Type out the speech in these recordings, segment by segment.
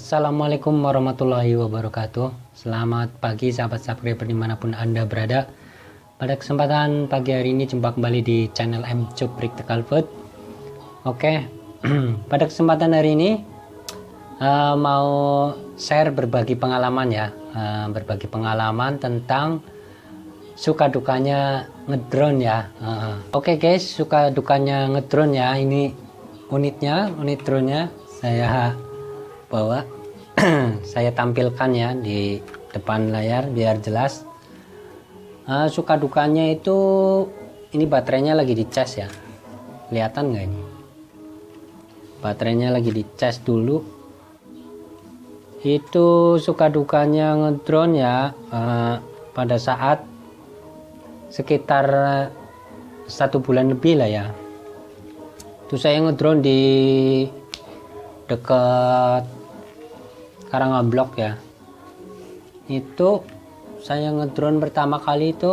Assalamualaikum warahmatullahi wabarakatuh. Selamat pagi sahabat subscriber dimanapun Anda berada. Pada kesempatan pagi hari ini jumpa kembali di channel M Cuprik Tegal Food. Oke, pada kesempatan hari ini mau share berbagi pengalaman ya, berbagi pengalaman tentang suka dukanya ngedrone ya. Oke guys, suka dukanya ngedrone ya. Ini unit drone-nya saya bawa. Saya tampilkan ya di depan layar biar jelas. Suka dukanya itu ini baterainya lagi dicas ya, kelihatan nggak ini? Baterainya lagi dicas dulu. Itu suka dukanya ngedrone ya, pada saat sekitar 1 bulan lebih lah ya. Itu saya ngedrone di dekat Karangblok ya. Itu saya ngedrone pertama kali itu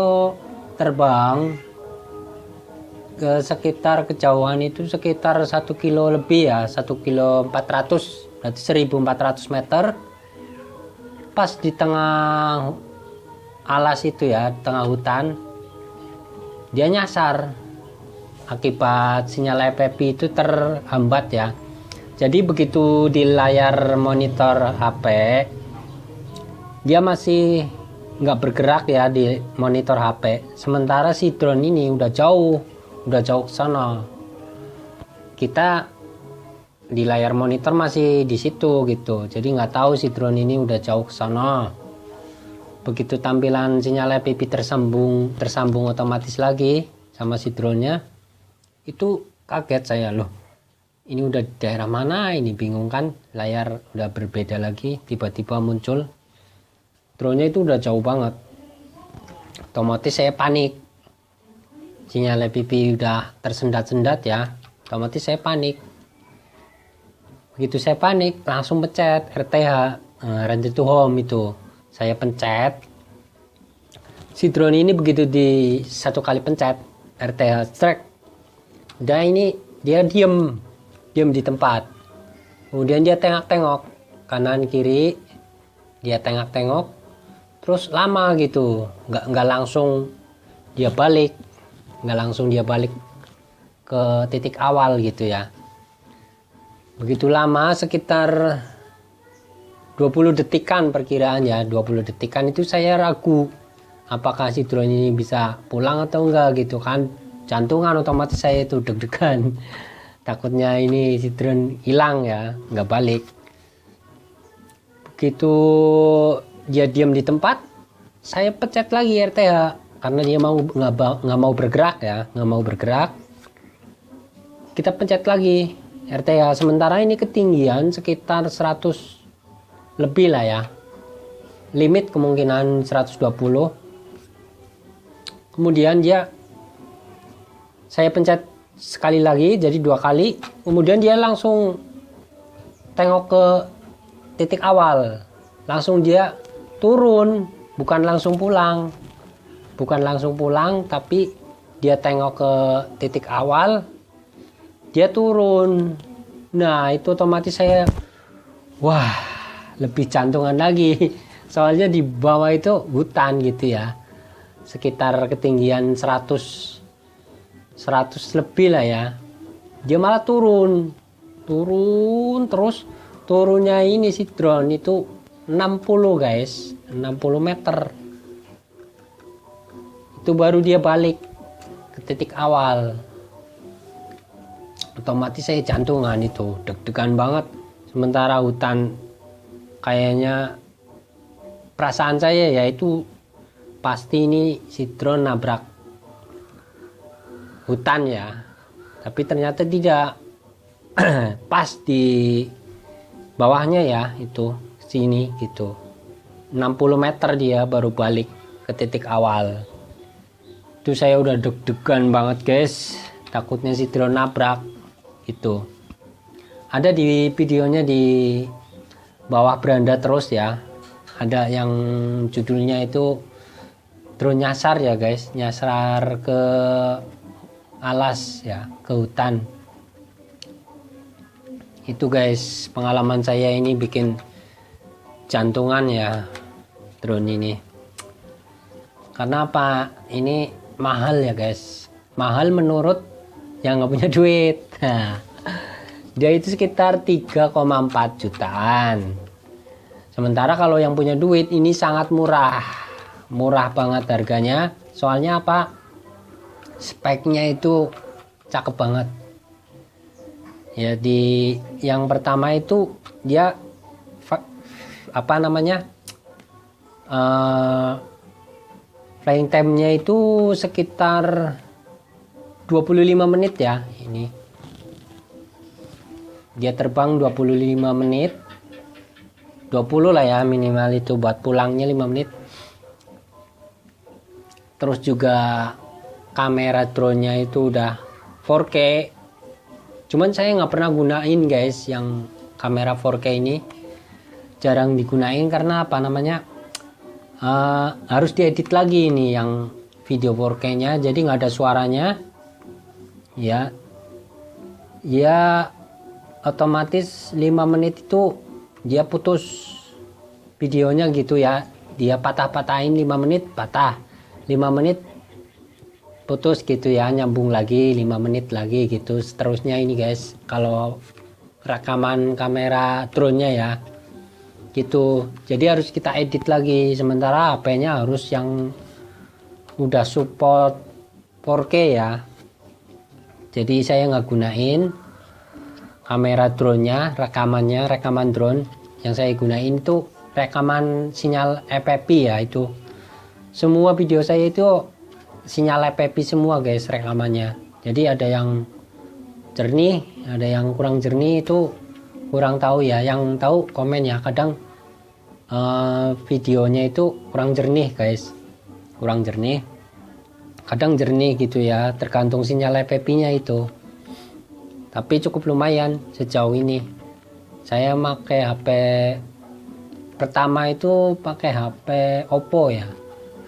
terbang ke sekitar kejauhan itu sekitar 1 kilo lebih ya, 1 kilo 400, berarti 1400 meter. Pas di tengah alas itu ya, tengah hutan, dia nyasar akibat sinyal FPV itu terhambat ya. Jadi begitu di layar monitor HP dia masih nggak bergerak ya di monitor HP, sementara si drone ini udah jauh ke sana. Kita di layar monitor masih di situ gitu, jadi nggak tahu si drone ini udah jauh ke sana. Begitu tampilan sinyal FPV tersambung otomatis lagi sama si drone-nya, itu kaget saya, loh ini udah di daerah mana ini, bingung kan, layar udah berbeda lagi, tiba-tiba muncul drone-nya itu udah jauh banget. Otomatis saya panik, sinyal FPV udah tersendat-sendat ya, otomatis saya panik. Begitu saya panik langsung pencet RTH, return to home, itu saya pencet. Si drone ini begitu di satu kali pencet RTH strike, udah ini dia diem di tempat. Kemudian dia tengok-tengok kanan kiri, dia tengok-tengok terus lama gitu, nggak langsung dia balik ke titik awal gitu ya. Begitu lama, sekitar 20 detikan perkiraan ya, 20 detikan itu saya ragu apakah si drone ini bisa pulang atau enggak gitu kan. Jantungan otomatis saya itu deg-degan, takutnya ini si drone hilang ya, nggak balik. Begitu dia diam di tempat, saya pencet lagi RTH karena dia nggak mau bergerak. Kita pencet lagi RTH, sementara ini ketinggian sekitar 100 lebih lah ya, limit kemungkinan 120. Kemudian saya pencet sekali lagi, jadi 2 kali. Kemudian dia langsung tengok ke titik awal, langsung dia turun, bukan langsung pulang, tapi dia tengok ke titik awal, dia turun. Nah itu otomatis saya lebih jantungan lagi, soalnya di bawah itu hutan gitu ya, sekitar ketinggian 100 lebih lah ya. Dia malah turun terus. Turunnya ini si drone itu 60 guys, 60 meter. Itu baru dia balik ke titik awal. Otomatis saya jantungan itu, deg-degan banget. Sementara hutan, kayaknya perasaan saya ya itu pasti ini si drone nabrak hutan ya, tapi ternyata tidak. Pas di bawahnya ya, itu sini gitu, 60 meter dia baru balik ke titik awal. Itu saya udah deg-degan banget guys, takutnya si drone nabrak. Itu ada di videonya di bawah beranda terus ya, ada yang judulnya itu drone nyasar ya guys, nyasar ke alas ya, ke hutan. Itu guys, pengalaman saya ini bikin jantungan ya drone ini. Karena apa? Ini mahal ya guys, mahal menurut yang nggak punya duit. Dia itu sekitar 3,4 jutaan. Sementara kalau yang punya duit ini sangat murah banget harganya. Soalnya apa? Speknya itu cakep banget. Ya, di yang pertama itu dia apa namanya, flying time-nya itu sekitar 25 menit ya. Ini dia terbang 25 menit, 20 lah ya minimal, itu buat pulangnya 5 menit. Terus juga kamera drone-nya itu udah 4K. Cuman saya nggak pernah gunain guys yang kamera 4K ini, jarang digunain karena apa namanya, harus diedit lagi ini yang video 4K nya, jadi nggak ada suaranya ya. Ya otomatis 5 menit itu dia putus videonya gitu ya, dia patah-patahin 5 menit patah, 5 menit putus gitu ya, nyambung lagi 5 menit lagi gitu seterusnya ini guys, kalau rekaman kamera drone-nya ya gitu. Jadi harus kita edit lagi, sementara HP-nya harus yang udah support 4K ya. Jadi saya nggak gunain kamera drone-nya, rekaman drone. Yang saya gunain itu rekaman sinyal FPV ya. Itu semua video saya itu sinyal FPV semua guys rekamannya. Jadi ada yang jernih, ada yang kurang jernih, itu kurang tahu ya. Yang tahu komen ya. Kadang videonya itu kurang jernih guys, kurang jernih, kadang jernih gitu ya, tergantung sinyal FPV-nya itu. Tapi cukup lumayan sejauh ini. Saya pakai HP pertama itu pakai HP Oppo ya,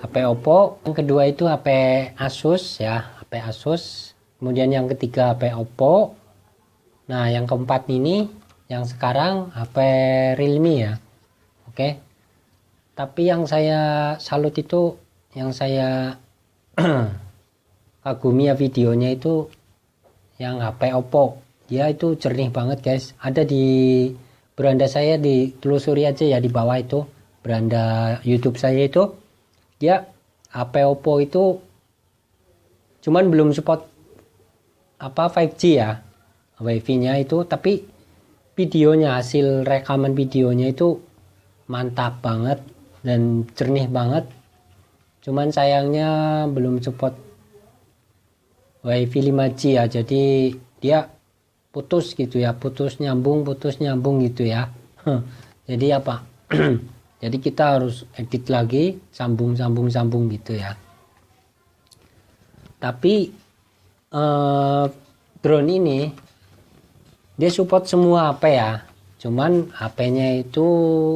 HP Oppo. Yang kedua itu HP Asus ya, HP Asus. Kemudian yang ketiga HP Oppo. Nah yang keempat ini yang sekarang HP Realme ya. Oke. Tapi yang saya salut itu, yang saya kagumi ya videonya itu yang HP Oppo. Dia itu jernih banget guys. Ada di beranda saya, ditelusuri aja ya di bawah itu beranda YouTube saya itu. Dia HP Oppo itu cuman belum support apa 5G ya, WiFi-nya itu, tapi videonya, hasil rekaman videonya itu mantap banget dan jernih banget. Cuman sayangnya belum support WiFi 5G ya, jadi dia putus gitu ya, putus nyambung gitu ya. Jadi apa? Jadi kita harus edit lagi, sambung gitu ya. Tapi drone ini dia support semua HP ya. Cuman HP-nya itu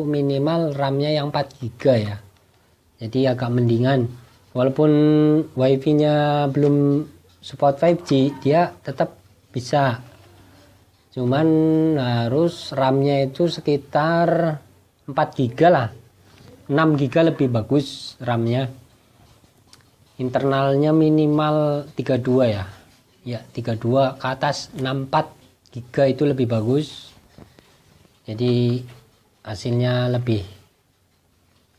minimal RAM-nya yang 4 GB ya. Jadi agak mendingan. Walaupun WiFi-nya belum support 5G, dia tetap bisa. Cuman harus RAM-nya itu sekitar 4 GB lah. 6 GB lebih bagus RAM-nya. Internalnya minimal 32 ya. Ya, 32 ke atas, 64 GB itu lebih bagus. Jadi hasilnya lebih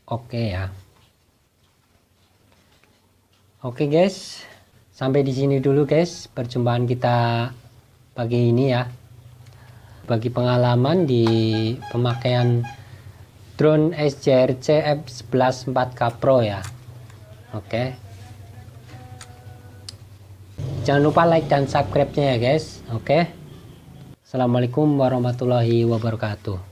oke ya. Oke guys, sampai di sini dulu guys perjumpaan kita pagi ini ya. Bagi pengalaman di pemakaian drone SJRC F11 4K Pro ya. Oke. Jangan lupa like dan subscribe-nya ya guys. Oke. Assalamualaikum warahmatullahi wabarakatuh.